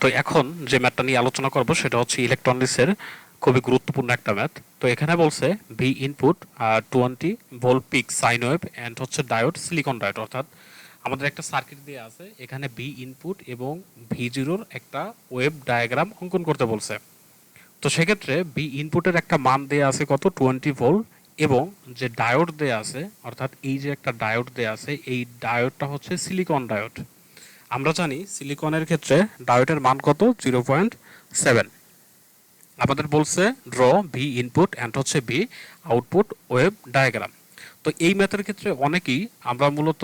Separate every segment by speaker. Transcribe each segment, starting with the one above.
Speaker 1: তো এখন যে ম্যাথটা নিয়ে আলোচনা করব সেটা হচ্ছে ইলেকট্রনিক্সের খুবই গুরুত্বপূর্ণ একটা ম্যাথ। তো এখানে বলছে V input 20 volt peak sine wave and হচ্ছে ডায়োড সিলিকন ডায়োড, অর্থাৎ আমাদের একটা সার্কিট দিয়ে আছে, এখানে ভি ইনপুট এবং ভি জিরোর একটা ওয়েভ ডায়াগ্রাম অঙ্কন করতে বলছে। তো সেক্ষেত্রে ভি ইনপুটের একটা মান দেয়া আছে কত 20 ভোল্ট, এবং যে ডায়োড দেয়া আছে, অর্থাৎ এই যে একটা ডায়োড দেয়া আছে, এই ডায়োডটা হচ্ছে সিলিকন ডায়োড। আমরা জানি সিলিকনের ক্ষেত্রে ডায়োডের মান কত 0.7। আমাদের বলছে ড্র ভি ইনপুট অ্যান্ড হচ্ছে ভি আউটপুট ওয়েভ ডায়াগ্রাম। তো এই ম্যাথের ক্ষেত্রে অনেকেই আমরা মূলত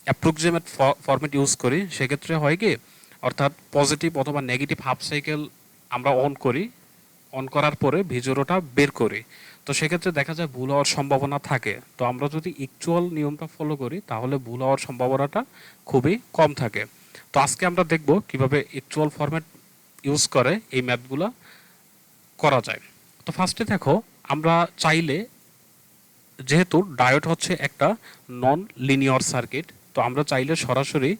Speaker 1: অ্যাপ্রক্সিমেট ফরম্যাট ইউজ করি। সেক্ষেত্রে হয় কি, অর্থাৎ পজিটিভ অথবা নেগেটিভ হাফ সাইকেল আমরা অন করি, অন করার পরে ভিজুরোটা বের করি। তো সেক্ষেত্রে দেখা যায় ভুল হওয়ার সম্ভাবনা থাকে। তো আমরা যদি অ্যাকচুয়াল নিয়মটা ফলো করি তাহলে ভুল হওয়ার সম্ভাবনাটা খুবই কম থাকে। তো আজকে আমরা দেখব কিভাবে অ্যাকচুয়াল ফরম্যাট ইউজ করে এই ম্যাথগুলো করা যায়। তো ফার্স্টে দেখো, আমরা চাইলে, যেহেতু ডায়োড হচ্ছে একটা নন লিনিয়ার সার্কিট, তো আমরা চাইলে সরাসরি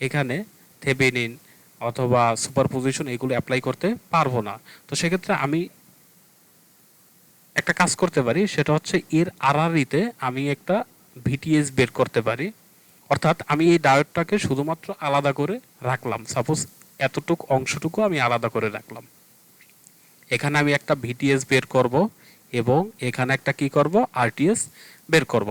Speaker 1: এখানে থেভেনিন অথবা সুপারপজিশন এগুলো অ্যাপ্লাই করতে পারবো না। তো সেক্ষেত্রে আমি একটা কাজ করতে পারি, সেটা হচ্ছে এর আড়াআড়িতে আমি একটা ভিটিএস বের করতে পারি। অর্থাৎ আমি এই ডায়োডটাকে শুধুমাত্র আলাদা করে রাখলাম, সাপোজ এতটুকু অংশটুকু আমি আলাদা করে রাখলাম। এখানে আমি একটা ভিটিএস বের করব এবং এখানে একটা কি করব, আরটিএস বের করব।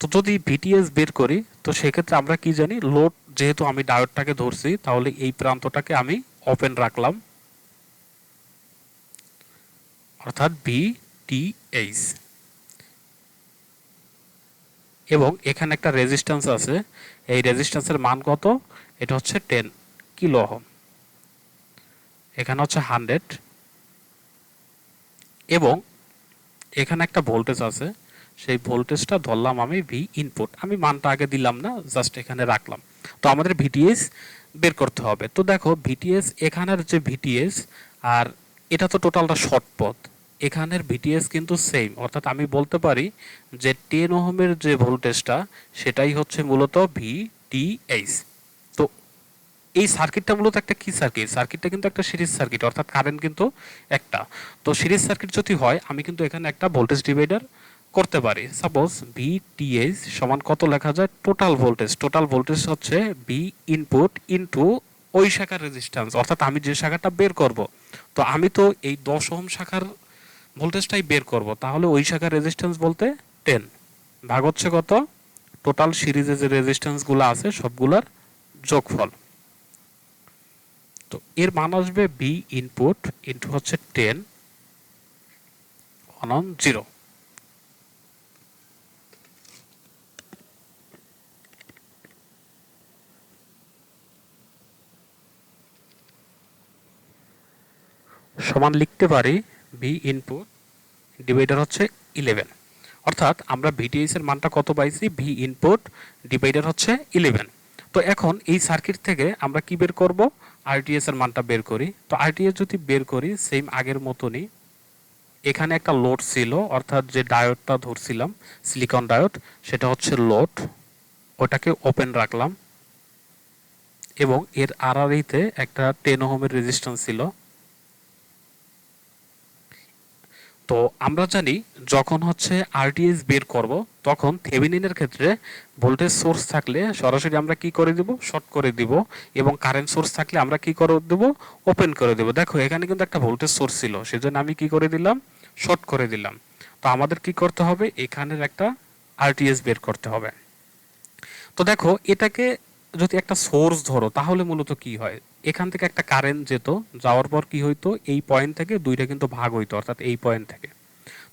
Speaker 1: তো যদি ভিটিএস বের করি তো সেক্ষেত্রে আমরা কি জানি, লোড যেহেতু আমি ডায়োডটাকে ধরছি, তাহলে এই প্রান্তটাকে আমি ওপেন রাখলাম, অর্থাৎ ভিটিএইচ। এবং এখানে একটা রেজিস্ট্যান্স আছে, এই রেজিস্ট্যান্সের মান কত, এটা হচ্ছে 10 কিলো ওহম, এখানে হচ্ছে 100, এবং এখানে একটা ভোল্টেজ আছে, সেই ভোল্টেজটা ধরলাম আমি ভি ইনপুট, আমি মানটা আগে দিলাম না, জাস্ট এখানে রাখলাম। তো আমাদের ভিটিএস বের করতে হবে। তো দেখো ভিটিএস, এখানের যে ভিটিএস আর এটা তো টোটালটা শর্ট পথ, এখানের ভিটিএস কিন্তু সেম, অর্থাৎ আমি বলতে পারি যে 10 ওহমের যে ভোল্টেজটা সেটাই হচ্ছে মূলত ভিটিএইচ। তো এই সার্কিটটা মূলত একটা কি সার্কিট, সার্কিটটা কিন্তু একটা সিরিজ সার্কিট, অর্থাৎ কারেন্ট কিন্তু একটা। তো সিরিজ সার্কিট যদি হয় আমি কিন্তু এখানে একটা ভোল্টেজ ডিভাইডার করতে পারি। সাপোজ ভিটিএইচ সমান কত লেখা যায়, টোটাল ভোল্টেজ, টোটাল ভোল্টেজ হচ্ছে ভি ইনপুট ইনটু ওই শাখার রেজিস্ট্যান্স, অর্থাৎ আমি যে শাখাটা বের করব। তো আমি তো এই 10 ওহম শাখার ভোল্টেজটাই বের করব, তাহলে ওই শাখার রেজিস্ট্যান্স বলতে 10 ভাগ হচ্ছে কত, টোটাল সিরিজে যে রেজিস্ট্যান্সগুলো আছে সবগুলার যোগফল। তো এর মান আসবে বি ইনপুট ইনটু হচ্ছে 10 অন 0। সমান লিখতে পারি বি ইনপুট ডিভাইডার হচ্ছে 11, অর্থাৎ আমরা ভিটিএইচ এর মানটা কত পাইছি, ভি ইনপুট ডিভাইডার হচ্ছে 11। তো এখন এই সার্কিট থেকে আমরা কি বের করব, আরটিএস এর মানটা বের করি। তো আরটিএস যদি বের করি সেম আগের মতনই, এখানে একটা লোড ছিল, অর্থাৎ যে ডায়োডটা ধরছিলাম সিলিকন ডায়োড, সেটা হচ্ছে লোড, ওটাকে ওপেন রাখলাম, এবং এর আড়াআড়িতে একটা 10 ওহমের রেজিস্ট্যান্স ছিল। তো আমরা জানি যখন হচ্ছে আরটিএস বের করব তখন থেভেনিনের ক্ষেত্রে ভোল্টেজ সোর্স থাকলে সরাসরি আমরা কি করে দিব, শর্ট করে দিব, এবং কারেন্ট সোর্স থাকলে আমরা কি করে দেব, ওপেন করে দেব। দেখো এখানে কিন্তু একটা ভোল্টেজ সোর্স ছিল, সেজন্য আমি কি করে দিলাম, শর্ট করে দিলাম। তো আমাদের কি করতে হবে, এখানের একটা আরটিএস বের করতে হবে। তো দেখো এটাকে যদি একটা সোর্স ধরো তাহলে মূলত কি হয়, এখান থেকে একটা কারেন্ট যেত, যাওয়ার পর কি হইতো, এই পয়েন্ট থেকে দুইটা কিন্তু ভাগ হইতো, অর্থাৎ এই পয়েন্ট থেকে।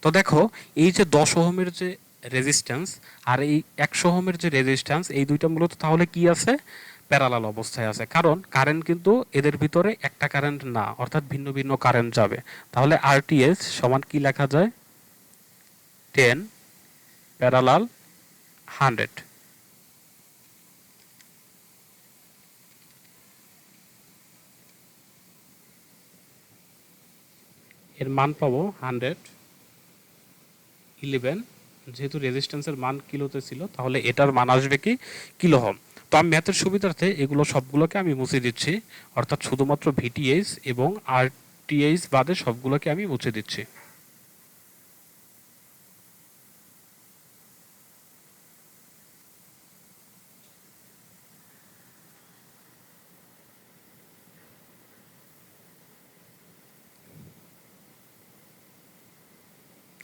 Speaker 1: তো দেখো এই যে 10 ওহমের যে রেজিস্ট্যান্স আর এই 100 ওহমের যে রেজিস্ট্যান্স, এই দুইটা মূলত তাহলে কি আছে, প্যারালাল অবস্থায় আছে, কারণ কারেন্ট কিন্তু এদের ভিতরে একটা কারেন্ট না, অর্থাৎ ভিন্ন ভিন্ন কারেন্ট যাবে। তাহলে আরটিএস সমান কি লেখা যায়, 10 প্যারালাল 100। এর মান পাবো 111 যেহেতু রেজিস্ট্যান্সের মান কিলোতে ছিল তাহলে এটার মান আসবে কি কিলো ওহম। তো আমি ম্যাথের সুবিধার্থে এগুলো সবগুলোকে আমি মুছে দিচ্ছি, অর্থাৎ শুধুমাত্র ভিটিএইচ এবং আরটিএইচ বাদে সবগুলোকে আমি মুছে দিচ্ছি।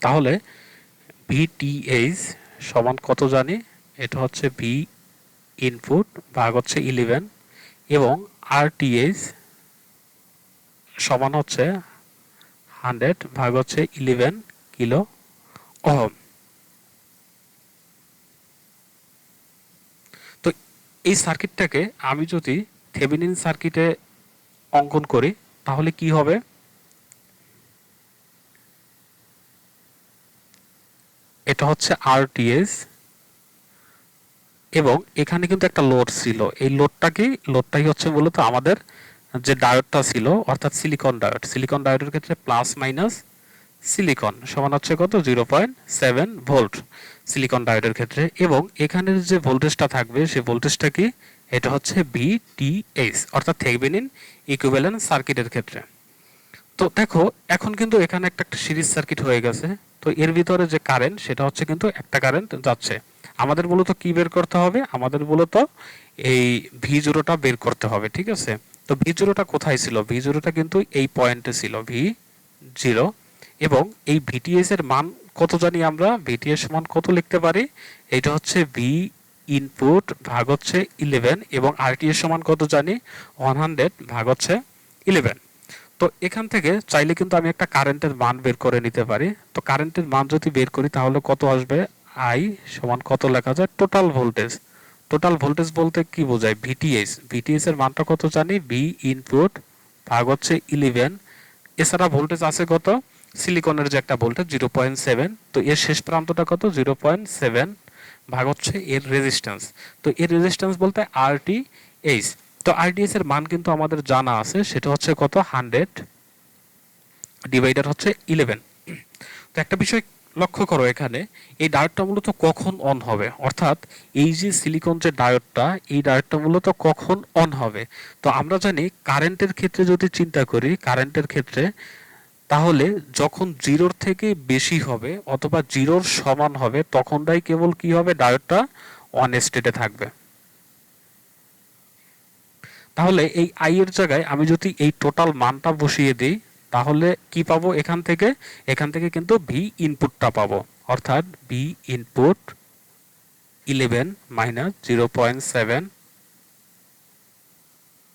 Speaker 1: তাহলে ভিটিএইচ সমান কত জানি, এটা হচ্ছে ভি ইনপুট ভাগ হচ্ছে 11 এবং আরটিএইচ সমান হচ্ছে 100 ভাগ হচ্ছে 11 কিলো ওহম। তো এই সার্কিটটাকে আমি যদি থেভেনিন সার্কিটে অঙ্কন করি তাহলে কি হবে, এটা হচ্ছে আরটিএস এবং এখানে কিন্তু একটা লোড ছিল, এই লোডটাই হচ্ছে মূলত আমাদের যে ডায়োডটা ছিল অর্থাৎ সিলিকন ডায়োডের ক্ষেত্রে প্লাস মাইনাস সিলিকন সমান হচ্ছে কত 0.7 ভোল্ট সিলিকন ডায়োডের ক্ষেত্রে, এবং এখানের যে ভোল্টেজটা থাকবে সেই ভোল্টেজটা কি, এটা হচ্ছে ভিটিএইচ অর্থাৎ থেভেনিন ইকুইভ্যালেন্ট সার্কিটের ক্ষেত্রে। তো দেখো এখন কিন্তু এখানে একটা সিরিজ সার্কিট হয়ে গেছে, তো এর ভিতরে যে কারেন্ট সেটা হচ্ছে কিন্তু একটা কারেন্ট যাচ্ছে। আমাদের মূলত কি বের করতে হবে, আমাদের মূলত এই ভি জিরোটা বের করতে হবে, ঠিক আছে। তো ভি জিরোটা কোথায় ছিল, ভি জিরোটা কিন্তু এই পয়েন্টে ছিল ভি জিরো, এবং এই ভিটিএস এর মান কত জানি আমরা, ভিটিএস মান কত লিখতে পারি, এটা হচ্ছে ভি ইনপুট ভাগ হচ্ছে 11 এবং আরটিএস সমান কত জানি 100 ভাগ হচ্ছে 11। তো এখান থেকে চাইলে কিন্তু আমি একটা কারেন্টের মান বের করে নিতে পারি। তো কারেন্টের মান যদি বের করি তাহলে কত আসবে, আই সমান কত লেখা যায় টোটাল ভোল্টেজ। টোটাল ভোল্টেজ বলতে কি বোঝায়, ভিটিএস এর মানটা কত জানি, ভি ইনপুট ভাগ হচ্ছে 11, এছাড়া ভোল্টেজ আছে কত, সিলিকনের যে একটা ভোল্টেজ 0.7, তো এর শেষ প্রান্তটা কত 0.7 ভাগ হচ্ছে এর রেজিস্ট্যান্স। তো এর রেজিস্ট্যান্স বলতে আরটিএইচ। তো আরটিএস এর মান কিন্তু আমাদের জানা আছে, সেটা হচ্ছে কত 100 ডিভাইডার হচ্ছে 11। তো একটা বিষয় লক্ষ্য করো, এখানে এই ডায়োডটা মূলত কখন অন হবে, অর্থাৎ এই যে সিলিকন যে ডায়োডটা, এই ডায়োডটা মূলত কখন অন হবে। তো আমরা জানি কারেন্টের ক্ষেত্রে যদি চিন্তা করি, কারেন্টের ক্ষেত্রে তাহলে যখন জিরোর থেকে বেশি হবে অথবা জিরোর সমান হবে তখনটাই কেবল কি হবে, ডায়োডটা অন স্টেটে থাকবে। তাহলে এই আই এর জায়গায় আমি যদি এই টোটাল মানটা বসিয়ে দিই তাহলে কি পাবো, এখান থেকে কিন্তু ভি ইনপুটটা পাবো, অর্থাৎ V input 11 minus 0.7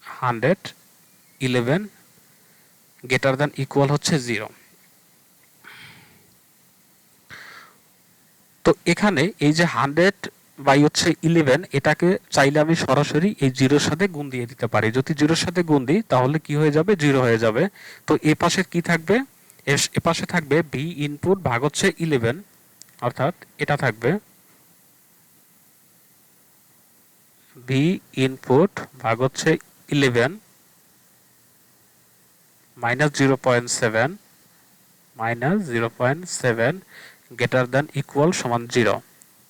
Speaker 1: 100 11 greater than equal হচ্ছে 0। তো এখানে এই যে 100 বাই হচ্ছে 11, এটাকে চাইলে আমি সরাসরি এই জিরোর সাথে গুণ দিয়ে দিতে পারি। যদি জিরোর সাথে গুণ দিই তাহলে কি হয়ে যাবে, জিরো হয়ে যাবে। তো এ পাশে কি থাকবে, এ পাশে থাকবে ভি ইনপুট ভাগ হচ্ছে 11, অর্থাৎ এটা থাকবে ভি ইনপুট ভাগ হচ্ছে 11 minus 0.7 minus 0.7 greater than equal সমান 0।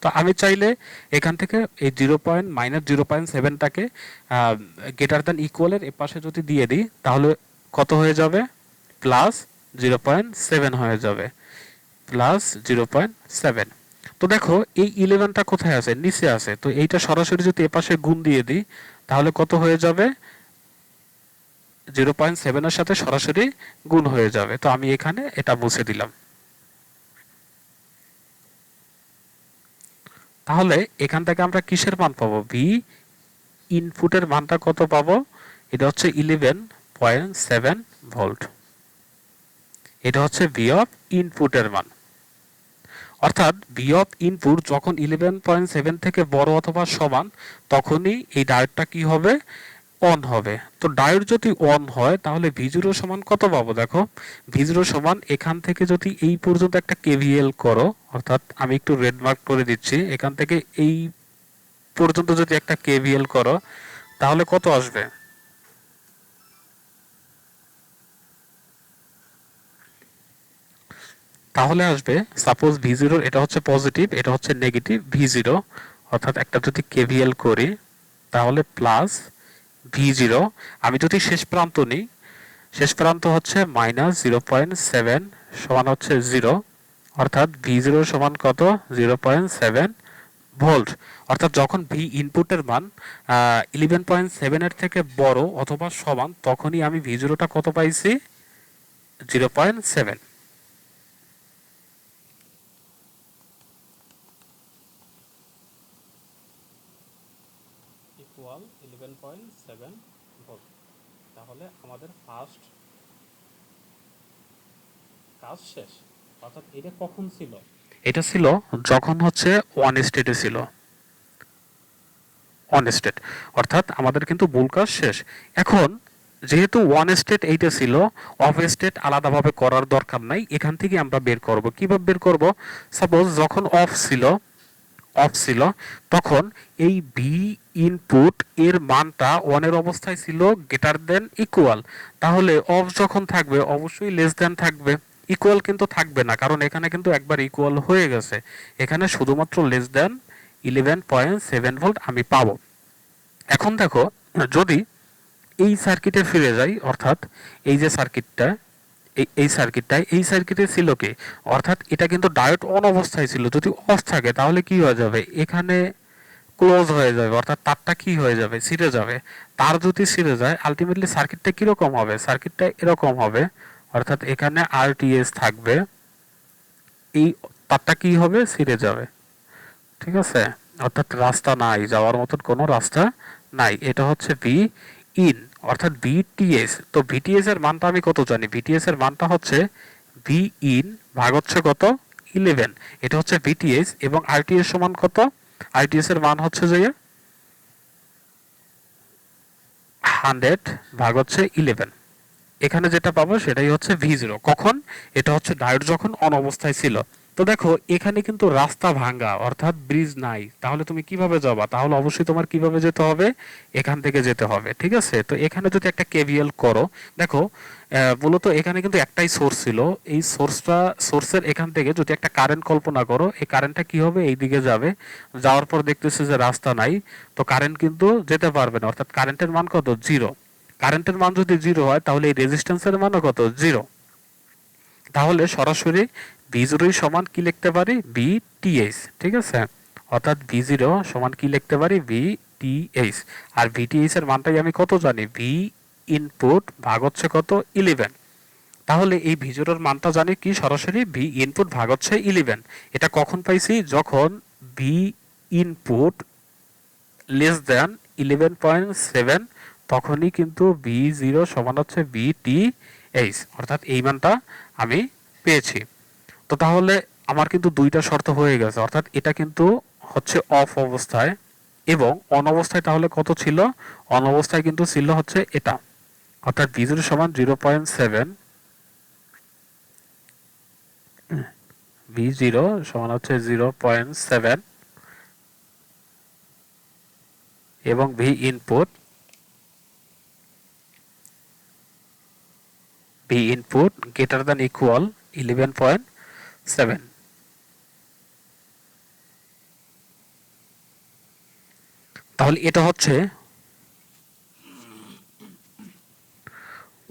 Speaker 1: তো আমি চাইলে এখান থেকে এই 0.-0.7টাকে গ্রেটার দ্যান ইকুয়ালের এ পাশে যদি দিয়ে দিই তাহলে কত হয়ে যাবে, প্লাস 0.7 হয়ে যাবে, প্লাস 0.7। তো দেখো এই 11টা কোথায় আছে, নিচে আছে, তো এইটা সরাসরি যদি এ পাশে গুণ দিয়ে দিই তাহলে কত হয়ে যাবে, 0.7 এর সাথে সরাসরি গুণ হয়ে যাবে। তো আমি এখানে এটা মুছে দিলাম। তাহলে এখান থেকে আমরা কিসের মান পাবো, ভি ইনপুটের মানটা কত পাবো, এটা হচ্ছে 11.7 ভোল্ট, এটা হচ্ছে ভি অফ ইনপুটের মান। অর্থাৎ ভি অফ ইনপুট যখন 11.7 থেকে বড় অথবা সমান তখনই এই ডায়োডটা কি হবে, অন হবে। তো ডায়োড যদি অন হয় তাহলে ভি0 সমান কত পাবো, দেখো ভি0 সমান এখান থেকে যদি এই পর্যন্ত একটা কেভিএল করো, অর্থাৎ আমি একটু রেড মার্ক করে দিচ্ছি, এখান থেকে এই পর্যন্ত যদি একটা কেভিএল করো তাহলে কত আসবে, তাহলে আসবে সাপোজ V0 এটা হচ্ছে পজিটিভ, এটা হচ্ছে নেগেটিভ V0, অর্থাৎ একটা যদি কেভিএল করি তাহলে প্লাস V0, আমি যদি শেষ প্রান্ত নিই, শেষ প্রান্ত হচ্ছে -0.7 সমান হচ্ছে 0, অর্থাৎ V0 সমান কত 0.7 ভোল্ট। অর্থাৎ যখন ভি ইনপুটের মান 11.7 এর থেকে বড় অথবা সমান তখনই আমি V0টা কত পাইছি 0.7 ইকুয়াল 11.7 ভোল্ট। তাহলে আমাদের ফার্স্ট কাজ শেষ। অর্থাৎ এটা কখন ছিল, এটা ছিল যখন হচ্ছে ওয়ান স্টেটে ছিল, অন স্টেট, অর্থাৎ আমাদের কিন্তু মূল কাজ শেষ। এখন যেহেতু ওয়ান স্টেট এইটা ছিল, অফ স্টেট আলাদাভাবে করার দরকার নাই, এখান থেকে আমরা বের করব। কিভাবে বের করব? সাপোজ যখন অফ ছিল তখন এই ভি ইনপুট এর মানটা ওয়ানের অবস্থায় ছিল গ্রেটার দেন ইকুয়াল, তাহলে অফ যখন থাকবে অবশ্যই লেস দেন থাকবে, ইকুয়াল কিন্তু থাকবে না, কারণ এখানে কিন্তু একবার ইকুয়াল হয়ে গেছে, এখানে শুধুমাত্র লেস দেন 11.7 ভোল্ট আমি পাবো। এখন দেখো, যদি এই সার্কিটে ফিরে যাই, অর্থাৎ এই যে সার্কিটটা, এই সার্কিটে ছিল কি, অর্থাৎ এটা কিন্তু ডায়োড অন অবস্থায় ছিল, যদি অফ থাকে তাহলে কি হয়ে যাবে, এখানে ক্লোজ হয়ে যাবে, অর্থাৎ তারটা কি হয়ে যাবে, ছিঁড়ে যাবে। তার যদি ছিঁড়ে যায় আলটিমেটলি সার্কিটটা কিরকম হবে, সার্কিটটা এরকম হবে, অর্থাৎ এখানে আরটিএস থাকবে, এই তারটা কি হবে, ছিঁড়ে যাবে। ঠিক আছে, অর্থাৎ রাস্তা নাই, যাওয়ার মতন কোনো রাস্তা নাই। এটা হচ্ছে ভি ইন, অর্থাৎ ভিটিএস। তো ভিটিএস এর মানটা আমি কত জানি, ভিটিএস এর মানটা হচ্ছে ভি ইন ভাগ হচ্ছে কত 11, এটা হচ্ছে ভিটিএস, এবং আরটিএস সমান কত, আরটিএস এর মান হচ্ছে যে 100 ভাগ হচ্ছে 11, এখানে যেটা পাবো সেটাই হচ্ছে V0। কখন? এটা হচ্ছে ডায়োড যখন অন অবস্থায় ছিল। তো দেখো এখানে কিন্তু রাস্তা ভাঙ্গা, অর্থাৎ ব্রিজ নাই, তাহলে তুমি কিভাবে যাবা, তাহলে অবশ্যই তোমার কিভাবে যেতে হবে, এখান থেকে যেতে হবে। ঠিক আছে, তো এখানে যদি একটা কেভিএল করো, দেখো মূলত এখানে কিন্তু একটাই সোর্স ছিল, এই সোর্সের এখান থেকে যদি একটা কারেন্ট কল্পনা করো, এই কারেন্টটা কি হবে, এই দিকে যাবে, যাওয়ার পর দেখতেছে যে রাস্তা নাই, তো কারেন্ট কিন্তু যেতে পারবে না, অর্থাৎ কারেন্টের মান কত, 0। কারেন্টের মান যদি 0 হয় তাহলে এই রেজিস্ট্যান্সের মানও কত, 0। তাহলে সরাসরি V0 সমান কি লিখতে পারি, VTH। ঠিক আছে, অর্থাৎ V0 সমান কি লিখতে পারি, VTH। আর VTH এর মানটাই আমি কত জানি, V ইনপুট ভাগ হচ্ছে কত 11। তাহলে এই V0 এর মানটা জানি কি, সরাসরি V ইনপুট ভাগ হচ্ছে 11। এটা কখন পাইছি, যখন V ইনপুট লেস দেন 11.7, তখনই কিন্তু V0 সমান হচ্ছে VTH, অর্থাৎ এই মানটা আমি পেয়েছি। তো তাহলে আমার কিন্তু দুইটা শর্ত হয়ে গেছে, অর্থাৎ এটা কিন্তু হচ্ছে অফ অবস্থায়, এবং অন অবস্থায় তাহলে কত ছিল, অন অবস্থায় কিন্তু ছিল হচ্ছে এটা, অর্থাৎ V0 সমান 0.7, V0 সমান হচ্ছে 0.7, এবং V input greater than equal 11.7। তাহলে এটা হচ্ছে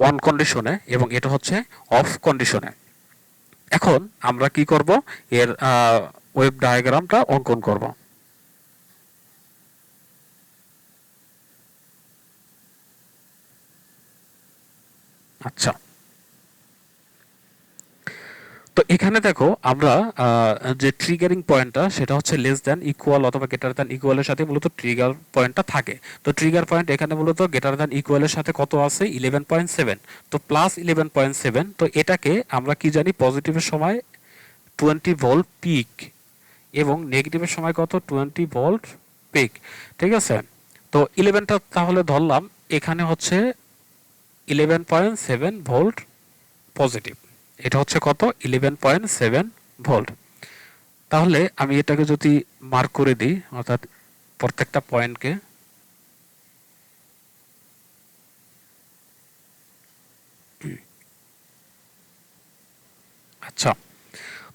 Speaker 1: অন কন্ডিশনে এবং এটা হচ্ছে অফ কন্ডিশনে। এখন আমরা কি করব, এর ওয়েভ ডায়াগ্রামটা অঙ্কন করব। আচ্ছা, তো এখানে দেখো আমরা যে ট্রিগারিং পয়েন্টটা সেটা হচ্ছে লেস দ্যান ইকুয়াল অথবা গ্রেটার দ্যান ইকুয়ালের সাথে মূলত ট্রিগার পয়েন্টটা থাকে। তো ট্রিগার পয়েন্ট এখানে মূলত গ্রেটার দ্যান ইকুয়ালের সাথে কত আছে, 11.7, তো প্লাস 11.7। তো এটাকে আমরা কি জানি, পজিটিভের সময় 20 ভোল্ট পিক এবং নেগেটিভের সময় কত, 20 ভোল্ট পিক। ঠিক আছে, তো 11টা তাহলে ধরলাম, এখানে হচ্ছে 11.7 ভোল্ট পজিটিভ, এটা হচ্ছে কত, 11.7 ভোল্ট। তাহলে আমি এটাকে যদি মার্ক করে দিই, অর্থাৎ প্রত্যেকটা পয়েন্টকে, আচ্ছা,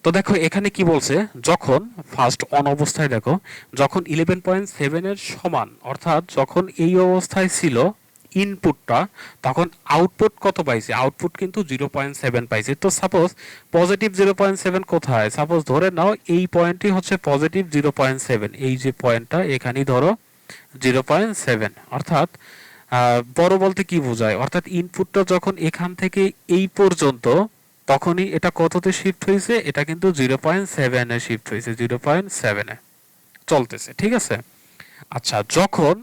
Speaker 1: তো দেখো এখানে কি বলছে, যখন ফার্স্ট অন অবস্থায় দেখো, যখন 11.7 এর সমান, অর্থাৎ যখন এই অবস্থায় ছিল ইনপুটটা, তখন আউটপুট কত পাইছে, আউটপুট কিন্তু 0.7 পাইছে। তো সাপোজ পজিটিভ 0.7 কোথায়, সাপোজ ধরে নাও এই পয়েন্টটি হচ্ছে পজিটিভ 0.7, এই যে পয়েন্টটা এখানেই ধরো 0.7, অর্থাৎ বড় বলতে কি বোঝায়, অর্থাৎ ইনপুটটা যখন এখান থেকে এই পর্যন্ত, তখনই এটা কততে শিফট হয়েছে, এটা কিন্তু 0.7 এ শিফট হয়েছে, 0.7 এ চলতেছে, ঠিক আছে। আচ্ছা, যখন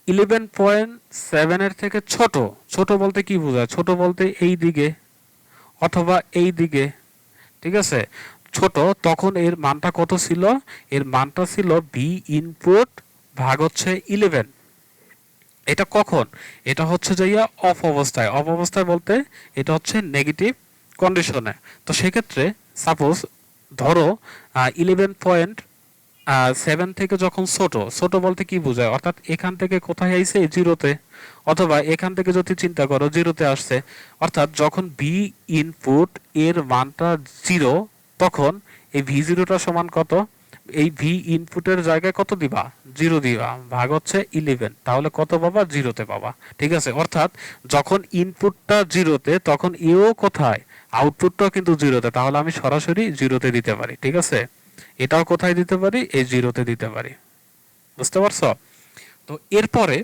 Speaker 1: 11.7 এর থেকে ছোট, ছোট বলতে কি বোঝায়, ছোট বলতে এই দিকে অথবা এই দিকে, ঠিক আছে, ছোট, তখন এর মানটা কত ছিল, এর মানটা ছিল ভি ইনপুট ভাগ হচ্ছে 11। এটা কখন, এটা হচ্ছে যাইয়া অফ অবস্থায়, অফ অবস্থায় বলতে এটা হচ্ছে নেগেটিভ কন্ডিশনে। তো সেক্ষেত্রে সাপোজ ধরো 11.7 থেকে যখন ছোট, ছোট বলতে কি বোঝায়, অর্থাৎ এখান থেকে কোথায় আইছে, জিরোতে, অথবা এখান থেকে যদি চিন্তা করো জিরোতে আসছে, অর্থাৎ যখন ভি ইনপুট এর মানটা জিরো, তখন এই ভি জিরোটা সমান কত, এই ভি ইনপুটের জায়গায় কত দিবা, জিরো দিবা, ভাগ হচ্ছে 11, তাহলে কত পাবা, জিরোতে পাবা, ঠিক আছে। অর্থাৎ যখন ইনপুটটা জিরোতে, তখন এও কোথায়, আউটপুটটাও কিন্তু জিরোতে, তাহলে আমি সরাসরি জিরোতে দিতে পারি, ঠিক আছে। এটাও কোথায় দিতে পারি, এই জিরোতে দিতে পারি, বুঝতে পারছো। তো এরপরে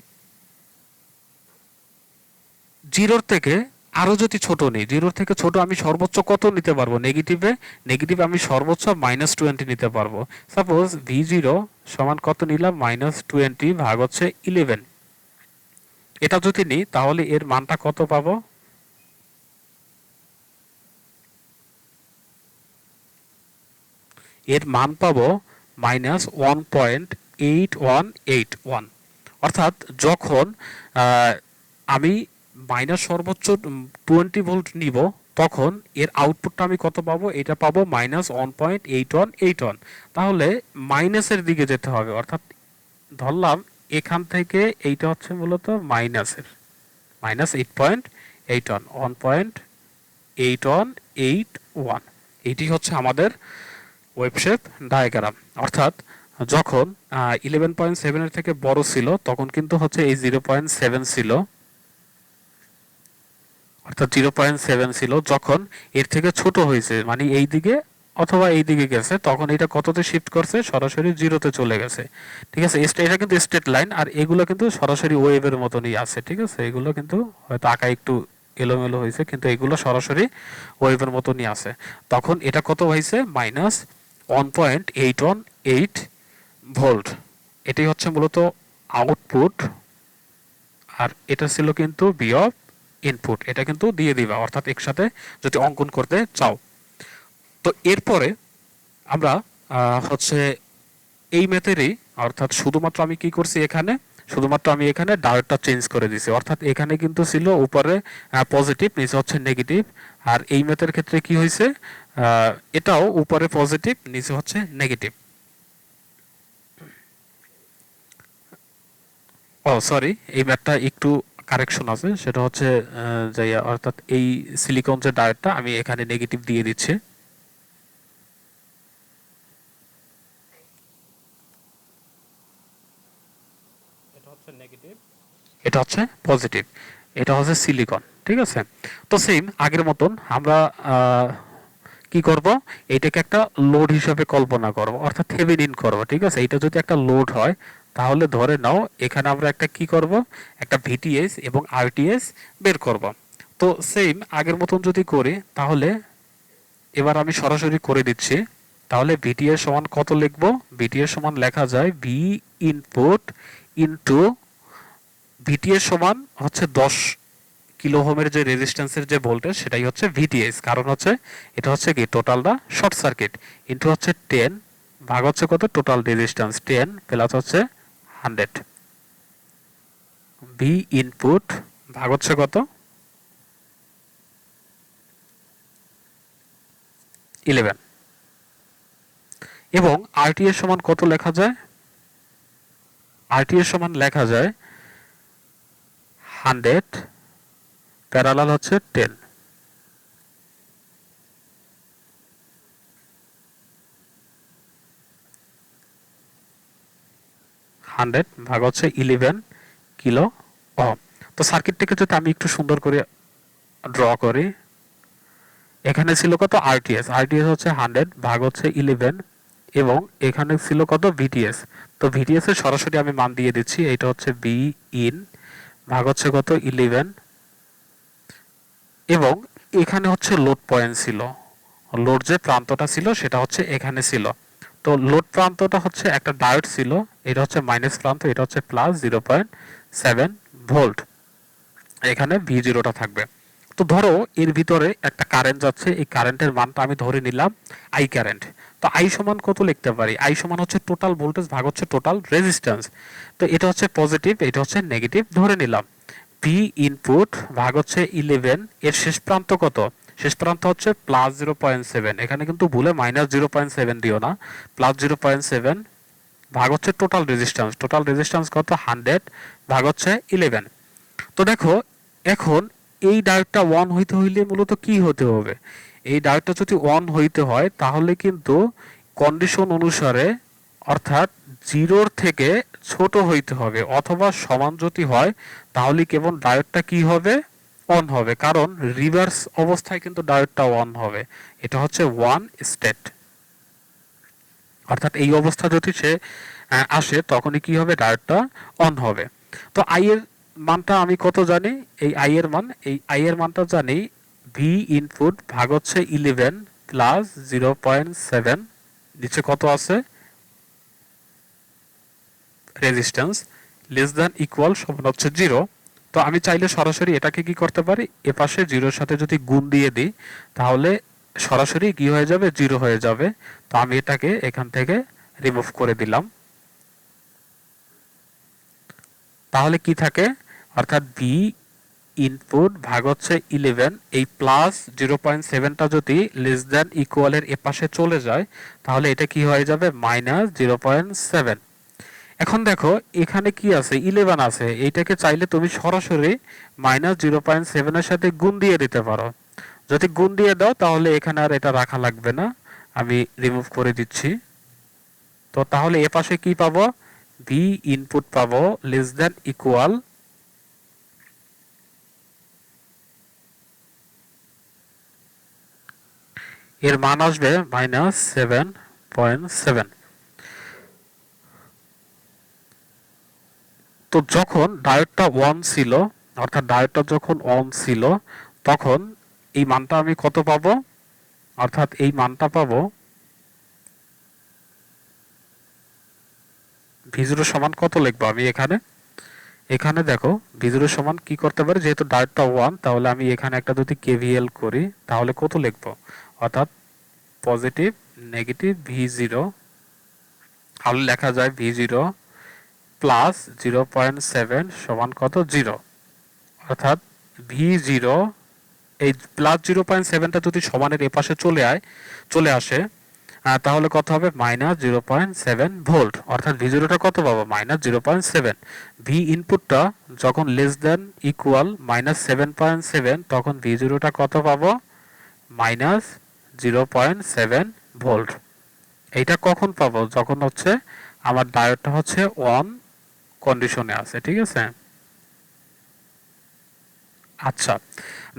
Speaker 1: জিরোর থেকে আরো যদি ছোট নিই, জিরোর থেকে ছোট আমি সর্বোচ্চ কত নিতে পারবো, নেগেটিভে, নেগেটিভ আমি সর্বোচ্চ -20 নিতে পারবো। সাপোজ ভি জিরো সমান কত নিলাম, -20 ভাগ হচ্ছে 11, এটা যদি নিই তাহলে এর মানটা কত পাবো, এর মান পাবো -1.8181। অর্থাৎ যখন আমি মাইনাস সর্বোচ্চ 20 ভোল্ট নিব, তখন এর আউটপুটটা আমি কত পাবো, এটা পাবো -1.8181। তাহলে মাইনাসের দিকে যেতে হবে, অর্থাৎ ধরলাম এখান থেকে এইটা হচ্ছে মূলত মাইনাসের, -8.81, 1.8181, এইটি হচ্ছে আমাদের ওয়েবশেপ ডায়াগ্রাম। অর্থাৎ যখন 11.7 এর থেকে বড় ছিল, তখন কিন্তু হচ্ছে এই 0.7 ছিল, অর্থাৎ 0.7 ছিল। যখন এর থেকে ছোট হয়েছে, মানে এই দিকে অথবা এই দিকে গেছে, তখন এটা কততে শিফট করছে, সরাসরি জিরোতে চলে গেছে, ঠিক আছে। এটা কিন্তু স্ট্রেট লাইন, আর এগুলো কিন্তু সরাসরি ওয়েভের মতনই আছে, ঠিক আছে। এগুলো কিন্তু হয়তো আঁকা একটু এলোমেলো হয়েছে, কিন্তু এগুলো সরাসরি ওয়েভের মতনই আছে। তখন এটা কত হয়েছে, -1.818 ভোল্ট। এটাই হচ্ছে মূলত আউটপুট, আর এটা ছিল কিন্তু বি অফ ইনপুট, এটা কিন্তু দিয়ে দিবা, অর্থাৎ একসাথে যদি অঙ্কন করতে চাও। তো এরপরে আমরা হচ্ছে এই মেথডেই, অর্থাৎ শুধুমাত্র আমি কি করছি এখানে, শুধুমাত্র আমি এখানে ডায়োডটা চেঞ্জ করে দিছি, অর্থাৎ এখানে কিন্তু ছিল উপরে পজিটিভ, নিচে হচ্ছে নেগেটিভ। আর এই মেথডের ক্ষেত্রে কি হয়েছে, এটাও উপরে পজিটিভ, নিচে হচ্ছে নেগেটিভ। ও সরি, এই ম্যাথটা একটু কারেকশন আছে, সেটা হচ্ছে অর্থাৎ এই সিলিকন যে ডায়োডটা, আমি এখানে নেগেটিভ দিয়ে দিচ্ছি। এটা হচ্ছে নেগেটিভ, এটা হচ্ছে পজিটিভ, এটা হচ্ছে সিলিকন, ঠিক আছে। তো সেম আগের মতন আমরা কি করব, এটাকে একটা লোড হিসাবে কল্পনা করব, অর্থাৎ থেভেনিন করব, ঠিক আছে। এটা যদি একটা লোড হয়, তাহলে ধরে নাও এখানে আমরা একটা কি করব, একটা ভিটিএস এবং আরটিএস বের করব। তো সেম আগের মতন যদি করি, তাহলে এবার আমি সরাসরি করে দিচ্ছি। তাহলে ভিটিএস সমান কত লিখব, ভিটিএস সমান লেখা যায় ভি ইনপুট ইনটু, ভিটিএস সমান হচ্ছে 10 কিলো ওহমের যে রেজিস্ট্যান্সের যে ভোল্টেজ, সেটাই হচ্ছে ভিটিএস, কারণ হচ্ছে এটা হচ্ছে কি টোটালটা শর্ট সার্কিট, ইনটু হচ্ছে 10 ভাগ হচ্ছে কত, টোটাল রেজিস্ট্যান্স 10 প্লাস হচ্ছে 100, ভি ইনপুট ভাগ হচ্ছে কত, 11, এবং আরটিএস সমান কত লেখা যায়, আরটিএস সমান লেখা যায় 100 প্যারালাল হচ্ছে 10। 100 ভাগ হচ্ছে 11 কিলো ওহম। তো সার্কিটটাকে যদি আমি একটু সুন্দর করে ড্র করি, এখানে ছিল কত আরটিএস, আরটিএস হচ্ছে 100 ভাগ হচ্ছে 11 এবং এখানে ছিল কত ভিটিএস। তো ভিটিএস এর সরাসরি আমি মান দিয়ে দিচ্ছি, এটা হচ্ছে বি ইন ভাগ হচ্ছে কত 11 এবং এখানে হচ্ছে লোড পয়েন্ট ছিল, লোড যে প্রান্তটা ছিল সেটা হচ্ছে এখানে ছিল। তো লোড প্রান্তটা হচ্ছে একটা ডায়োড ছিল, এটা হচ্ছে মাইনাস প্রান্ত, এটা হচ্ছে প্লাস 0.7 ভোল্ট, এখানে ভি জিরোটা থাকবে। তো ধরো এর ভিতরে একটা কারেন্ট যাচ্ছে, এই কারেন্টের মানটা আমি ধরে নিলাম আই কারেন্ট। তো আই সমান কত লিখতে পারি, আই সমান হচ্ছে টোটাল ভোল্টেজ ভাগ হচ্ছে টোটাল রেজিস্ট্যান্স। তো এটা হচ্ছে পজিটিভ, এটা হচ্ছে নেগেটিভ ধরে নিলাম। ভি ইনপুট ভাগ হচ্ছে 11, এর শেষ প্রান্ত কত, শেষ প্রান্ত হচ্ছে প্লাস 0.7, এখানে কিন্তু ভুলে মাইনাস 0.7 দিও না, প্লাস 0.7 ভাগ হচ্ছে টোটাল রেজিস্ট্যান্স, টোটাল রেজিস্ট্যান্স কত 100 ভাগ হচ্ছে 11। তো দেখো এখন এই ডায়োডটা অন হইতে হইলে মূলত কি হতে হবে, এই ডায়োডটা যদি অন হইতে হয় তাহলে কিন্তু কন্ডিশন অনুসারে অর্থাৎ জিরোর থেকে ছোট হইতে হবে অথবা সমান যদি হয় তাহলে কেবল ডায়োডটা কি হবে অন হবে, কারণ রিভার্স অবস্থায় কিন্তু ডায়োডটা অন হবে। এটা হচ্ছে ওয়ান স্টেট, অর্থাৎ এই অবস্থা যদি সে আসে তখনই কি হবে ডায়োডটা অন হবে। তো আই এর মানটা আমি কত জানি, এই আই এর মান, এই আই এর মানটা জানি ভি ইনপুট ভাগ হচ্ছে 11 প্লাস 0.7, নিচে কত আছে রেজিস্ট্যান্স লেস দ্যান ইকুয়াল সমান হচ্ছে 0। তো আমি চাইলে সরাসরি এটাকে কি করতে পারি, এ পাশে জিরোর সাথে যদি গুণ দিয়ে দিই তাহলে সরাসরি কি হয়ে যাবে 0 হয়ে যাবে। তো আমি এটাকে এখান থেকে রিমুভ করে দিলাম, তাহলে কি থাকে অর্থাৎ ভি ইনপুট ভাগ হচ্ছে 11, এই প্লাস 0.7টা যদি লেস দ্যান ইকুয়ালের এ পাশে চলে যায় তাহলে এটা কি হয়ে যাবে মাইনাস 0.7। এখন দেখো এখানে কি আছে 11 আছে, এইটাকে চাইলে তুমি সরাসরি মাইনাস 0.7 এর সাথে গুণ দিয়ে দিতে পারো, যদি গুণ দিয়ে দাও তাহলে এখানে আর এটা রাখা লাগবে না, আমি রিমুভ করে দিচ্ছি। তো তাহলে এ পাশে কি পাবো, ভি ইনপুট পাবো লেস দ্যান ইকুয়াল এর মান আসবে মাইনাস 7.7। তো যখন ডায়োডটা অন ছিল, অর্থাৎ ডায়োডটা যখন অন ছিল তখন এই মানটা আমি কত পাবো, অর্থাৎ এই মানটা পাবো V0 সমান কত লিখবো আমি এখানে, এখানে দেখো V0 সমান কি করতে পারি, যেহেতু ডায়োডটা 1 তাহলে আমি এখানে একটা যদি KVL করি তাহলে কত লিখবো, অর্থাৎ পজিটিভ নেগেটিভ V0, তাহলে লেখা যায় V0 প্লাস 0.7 সমান কত 0, অর্থাৎ V0 এই প্লাস 0.7টা যদি সমানের এপাশে চলে আসে তাহলে কত হবে মাইনাস 0.7 ভোল্ট, অর্থাৎ V0টা কত পাবো মাইনাস 0.7। ভি ইনপুটটা যখন লেস দেন ইকুয়াল মাইনাস 7.7 তখন V0টা কত পাবো মাইনাস 0.7 ভোল্ট। এইটা কখন পাবো, যখন হচ্ছে আমার ডায়োডটা হচ্ছে অন কন্ডিশনে আছে, ঠিক আছে। আচ্ছা,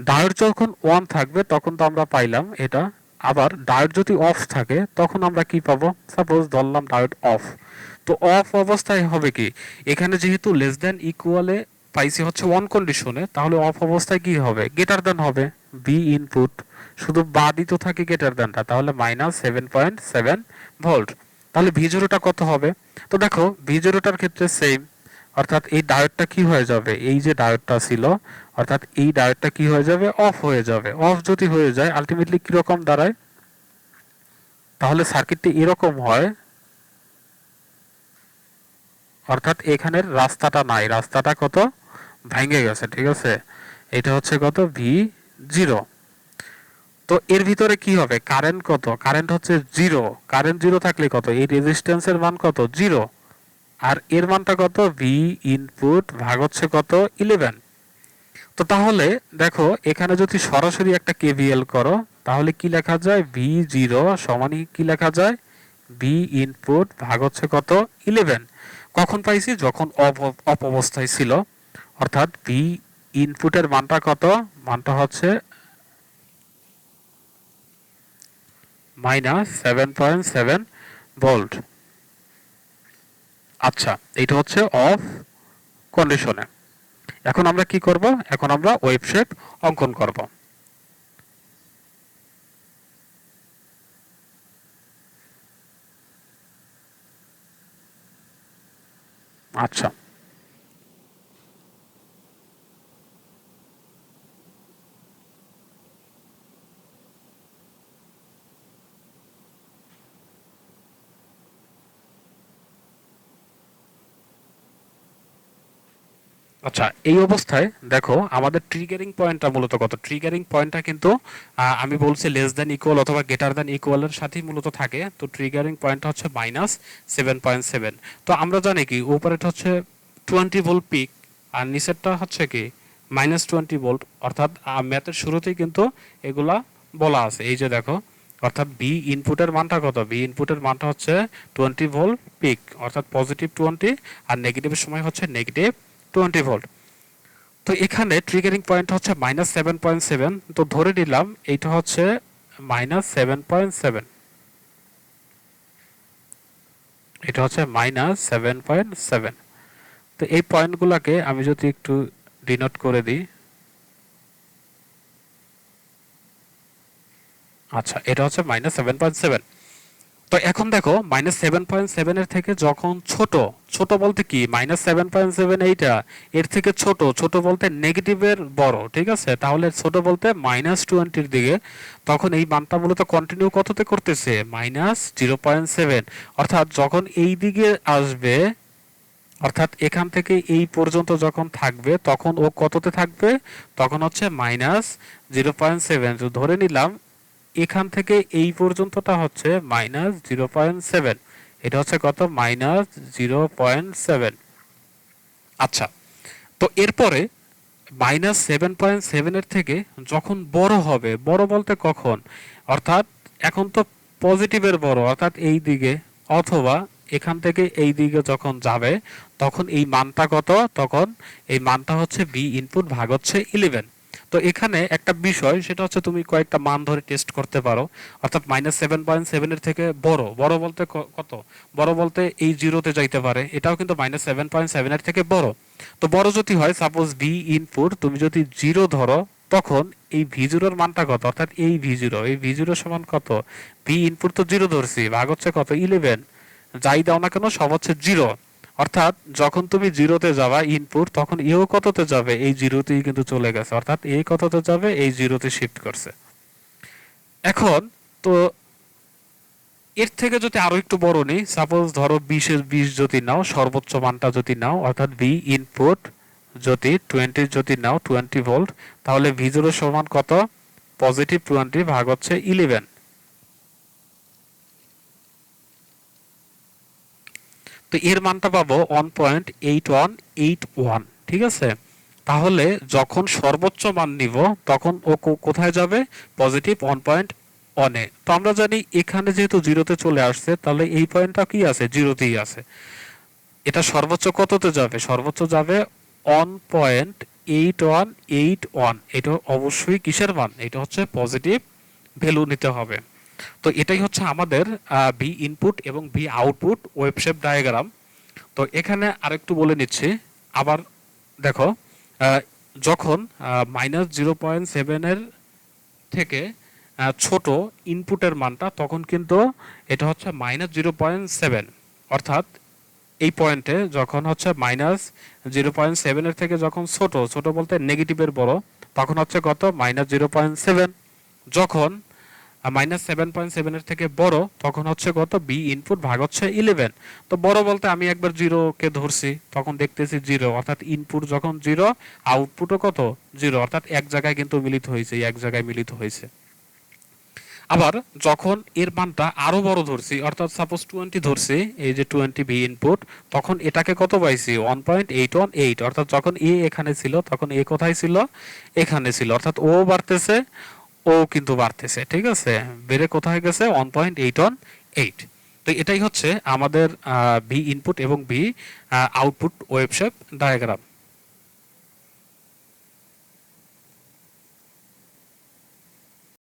Speaker 1: ডায়োড যখন অন থাকবে তখন তো আমরা পাইলাম এটা, আবার ডায়োড যদি অফ থাকে তখন আমরা কি পাবো, সাপোজ ধরলাম ডায়োড অফ, তো অফ অবস্থায় হবে কি, এখানে যেহেতু লেস দ্যান ইকুয়ালে পাইছি হচ্ছে অন কন্ডিশনে, তাহলে অফ অবস্থায় কি হবে গ্রেটার দ্যান হবে, বি ইনপুট শুধু বাদই তো থাকে গ্রেটার দ্যানটা, তাহলে মাইনাস 7.7 ভোল্ট। তাহলে V0টা কত হবে, তো দেখো V0টার ক্ষেত্রে সেম, অর্থাৎ এই ডায়োডটা কি হয়ে যাবে, এই যে ডায়োডটা ছিল অর্থাৎ এই ডায়োডটা কি হয়ে যাবে অফ হয়ে যাবে। অফ যদি হয়ে যায় আলটিমেটলি কি রকম দাঁড়ায়, তাহলে সার্কিটটি এরকম হয়, অর্থাৎ এখানের রাস্তাটা নাই, রাস্তাটা কত ভেঙে গেছে, ঠিক আছে। এটা হচ্ছে কত V0। তো এর ভিতরে কি হবে কারেন্ট কত, কারেন্ট হচ্ছে 0, কারেন্ট 0 থাকলে কত এই রেজিস্ট্যান্সের মান কত 0, আর এর মানটা কত ভি ইনপুট ভাগ হচ্ছে কত 11। তো তাহলে দেখো এখানে যদি সরাসরি একটা KVL করো তাহলে কি লেখা যায় V0 সমানই কি লেখা যায়, ভি ইনপুট ভাগ হচ্ছে কত 11, কখন পাইছি? যখন অফ অবস্থায় ছিল, অর্থাৎ ভি ইনপুটের মানটা কত? মানটা হচ্ছে -7.7 ভোল্ট। আচ্ছা, এটা হচ্ছে অফ কন্ডিশনে। এখন আমরা কি করব? এখন আমরা ওয়েভ শেপ অঙ্কন করব। আচ্ছা, আচ্ছা, এই অবস্থায় দেখো আমাদের ট্রিগারিং পয়েন্টটা মূলত কত? ট্রিগারিং পয়েন্টটা কিন্তু আমি বলছি লেস দ্যান ইকুয়াল অথবা গ্রেটার দ্যান ইকুয়ালের সাথেই মূলত থাকে। তো ট্রিগারিং পয়েন্টটা হচ্ছে -7.7। তো আমরা জানি কি উপরেটা হচ্ছে 20 ভোল্ট পিক আর নিচেরটা হচ্ছে কি -20 ভোল্ট। অর্থাৎ ম্যাথের শুরুতেই কিন্তু এগুলা বলা আছে। এই যে দেখো, অর্থাৎ বি ইনপুটের মানটা কত? বি ইনপুটের মানটা হচ্ছে 20 ভোল্ট পিক, অর্থাৎ +20 আর নেগেটিভের সময় হচ্ছে -20 ভোল্ট। তো এখানে ট্রিগারিং পয়েন্ট হচ্ছে -7.7। তো ধরে নিলাম এইটা হচ্ছে -7.7, এটা হচ্ছে -7.7। তো এই পয়েন্টগুলোকে আমি যদি একটু ডিনোট করে দিই, আচ্ছা, এটা হচ্ছে -7.7। তো এখন দেখো -7.7 এর থেকে যখন ছোট, ছোট বলতে কি -7.7 এইটা এর থেকে ছোট, ছোট বলতে নেগেটিভের বড়, ঠিক আছে? তাহলে ছোট বলতে -20 দিকে, তখন এই মানটা মূলত কন্টিনিউ কততে করতেছে? -0.7। অর্থাৎ যখন এই দিকে আসবে, অর্থাৎ এখান থেকে এই পর্যন্ত যখন থাকবে তখন ও কততে থাকবে? তখন হচ্ছে -0.7। তো ধরে নিলাম এখান থেকে এই পর্যন্তটা হচ্ছে -0.7। এটা হচ্ছে কত? -0.7। আচ্ছা, তো এরপরে -7.7 এর থেকে যখন বড় হবে, বড় বলতে কখন? অর্থাৎ এখন তো পজিটিভের বড়, অর্থাৎ এই দিকে, অথবা এখান থেকে এই দিকে যখন যাবে তখন এই মানটা কত? তখন এই মানটা হচ্ছে বি ইনপুট ভাগ হচ্ছে 11। তো এখানে একটা বিষয়, সেটা হচ্ছে তুমি কয়েকটা মান ধরে টেস্ট করতে পারো। অর্থাৎ -7.7 এর থেকে বড়, বড় বলতে কত? বড় বলতে এই জিরোতে যাইতে পারে, এটাও কিন্তু -7.7 এর থেকে বড়। তো বড় যদি হয়, সাপোজ ভি ইনপুট তুমি যদি 0 ধরো, তখন এই ভি0 এর মানটা কত? অর্থাৎ এই ভি0, এই ভি0 সমান কত? ভি ইনপুট তো 0 ধরছি, ভাগ হচ্ছে কত? 11। যাই দাও না কেন সব হচ্ছে 0। অর্থাৎ যখন তুমি 0-তে যাবা ইনপুট, তখন এও কততে যাবে? এই 0-তেই কিন্তু চলে গেছে, অর্থাৎ এই কততে যাবে? এই 0-তে শিফট করছে। এখন তো এর থেকে যদি আরো একটু বড় নেই, সাপোজ ধরো 20-এর 20 যদি নাও, সর্বোচ্চ মানটা যদি নাও, অর্থাৎ ভি ইনপুট যদি 20 যদি নাও, 20 ভোল্ট, তাহলে ভি0 সমান কত? +20 ভাগ হচ্ছে 11। তো এর মানটা পাবো 1.8181, ঠিক আছে? তাহলে যখন সর্বোচ্চ মান নিব তখন ও কোথায় যাবে? +1.1-এ। তো আমরা জানি এখানে যেহেতু 0-তে চলে আসছে, তাহলে এই পয়েন্টটা কি আছে? 0-তেই আছে। এটা সর্বোচ্চ কততে যাবে? সর্বোচ্চ যাবে 1.8181। এটা অবশ্যই কিসের মান? এটা হচ্ছে পজিটিভ ভ্যালু নিতে হবে। তো এটাই হচ্ছে আমাদের ভি ইনপুট এবং V output wave shape diagram. তো এখানে আরেকটু বলে নিচ্ছি। আবার দেখো, আহ, যখন -0.7 এর থেকে ছোট ইনপুটের মানটা, তখন কিন্তু এটা হচ্ছে -0.7। অর্থাৎ এই পয়েন্টে যখন হচ্ছে -0.7 এর থেকে যখন ছোট, ছোট বলতে নেগেটিভের বড়, তখন হচ্ছে কত? -0.7। যখন -7.7 এর থেকে বড়, তখন হচ্ছে কত? বি ইনপুট ভাগ হচ্ছে 11। তো বড় বলতে আমি একবার 0-কে ধরছি, তখন দেখতেছি 0, অর্থাৎ ইনপুট যখন 0, আউটপুটও কত? 0, অর্থাৎ এক জায়গায় কিন্তু মিলিত হয়েছে, এক জায়গায় মিলিত হয়েছে। আবার যখন এর মানটা আরো বড় ধরছি, অর্থাৎ সাপোজ 20 ধরছি, এই যে 20 ভি ইনপুট, তখন এটাকে কত পাইছি? 1.818। অর্থাৎ যখন এ এখানে ছিল তখন এ কোথায় ছিল? এখানে ছিল। অর্থাৎ ও বাড়তেছে, ও কিন্তু বাড়তেছে, ঠিক আছে? বেড়ে কোথায় গেছে? 1.818। তো এটাই হচ্ছে আমাদের বি ইনপুট এবং V output wave shape diagram.